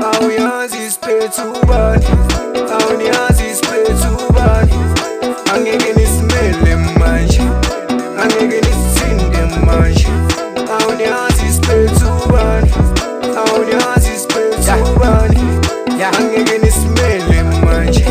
Awuyazi isiphethe ubani, awuniyazi isiphethe ubani. Angeke nisimele manje, angeke nisithinde manje. Awuniyazi isiphethe ubani, awuniyazi isiphethe ubani. Angeke nisimele manje,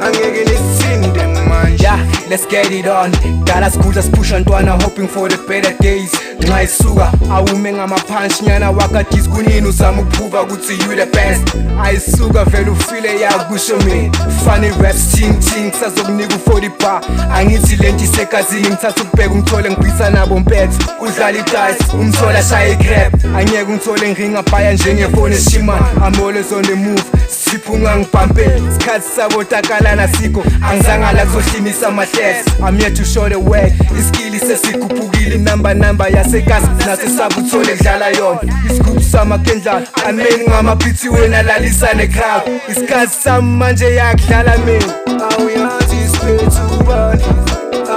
angeke nisithinde manje. Let's get it on. Dala sikhula sipusha ntwana hoping for the better days. Nxa isuka awume ngamapunch nyana wakadis kunini uzama ukuphuva ukuthi you the best. Ayisuka vele ufile yakusho mina funny raps ting sazokunika u40 bar. Angithi lento isekazini ngithatha ukubheka ungithole ngibhisa nabo mpethu. Udlala idice umthola shaya igrab. Angeke ungithole ngingabhaya njengefoni eshimana. I'm always on the move sipho ungangibhampeli. Isikhathi sabo takalana sikho angizange la kuzohlinisa amahlelo. I'm here to show the way. Iskili sesikhuphukile number yasekasi nasesabuthole kudlala yona. Isigubhu samakendlala ameni ngamaphithi wena lalisa necrowd. Isikhathi sami manje yakudlala mina. Awuyazi isiphethe ubani,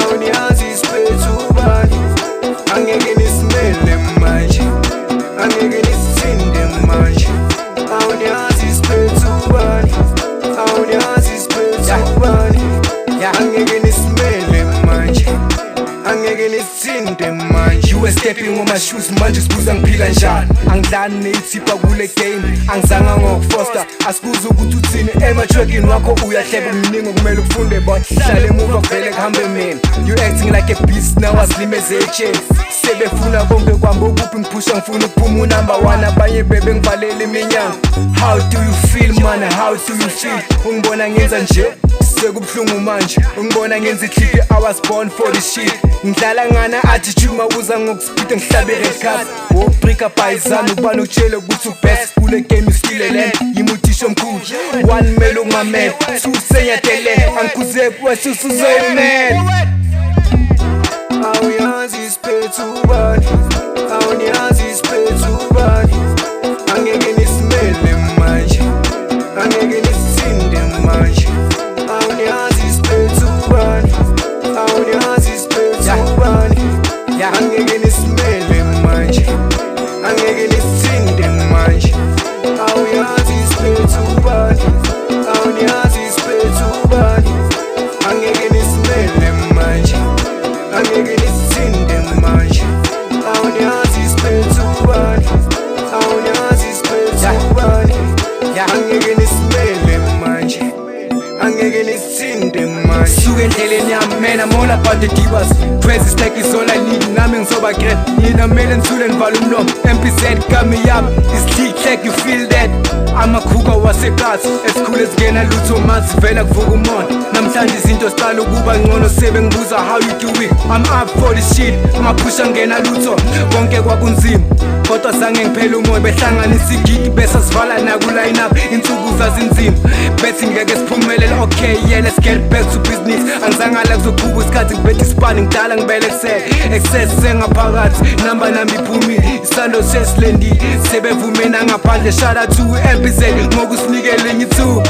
awuniyazi isiphethe ubani. Angeke nisimele manje, angeke nisithinde manje. Awuniyazi isiphethe ubani, awuniyazi isiphethe ubani. Angeke nisimele manje, angeke nisithinde manje. You were stepping on my shoes manje sibuza ngiphila njani. Angidlali neyithipha kule game angizanga ngokufoster. Asikuze ukuthi uthini ematrackini wakho uyahleba umningi okumele ufunde boy. Hlala emuva vele kuhambe mina. You acting like a beast now asilimeze echain. Sebefuna konke kwami okuphi ngiphusha ngifuna ukuphuma u#1 abanye bebe ngivalele iminyanga. How do you feel man, how do you feel? Ungibona ngenza nje sekubhlungu manje, ungibona ngenza i-3 hours born for the shit. Ngidlala ngana attitude mawuza ngokuspeed ngihlabe red card. Wobrika bayizami ubani utshele ukuthi ubest kule game uskile land. Yimuthisho omkhulu 1 male ungamaman 2 senyatele angikuze kwasusu zoyman. Awuyazi isiphethe ubani, awuniyazi isiphethe ubani. Angeke nisimele manje, angeke nisithinde manje. Awuniyazi isiphethe ubani, awuniyazi isiphethe ubani. Angeke nisimele manje, angeke nisithinde manje. Awuyazi isiphethe ubani, awuniyazi isiphethe ubani. Angeke nisimele manje, angeke nisithinde manje. Awuniyazi isiphethe ubani, awuniyazi isiphethe ubani. Angeke nisimele manje, angeke nisithinde manje. Suke endleleni yami man, I'm all about the divas. Crazy stack is all I need, nami ngizoba great. Nina mele nthule ngivala umlomo. MPZ kami yami is click you feel that. Amakhuka wasekati esikhule singena lutho mazi vela kuvuka umona. Namhlanje izinto siqala ukuba ngcono sebe ngibuza how you doing. I'm up for this shit amaphusha ngena lutho konke kwakunzima kodwa zange ngiphele umoya. Behlanganisa igigi bese sivala naku line up insuku zazinzima bethi ngeke siphumelele. Okay yeah let's get back to business. Angizange la kuzoqhuba isikhathi ngibethe isipani ngidala ngibele excess sengaphakathi namba nami iphumile isando sesilendi sebevumena ngaphandle. Shout out to MPZ ngokusinikele ngithuba.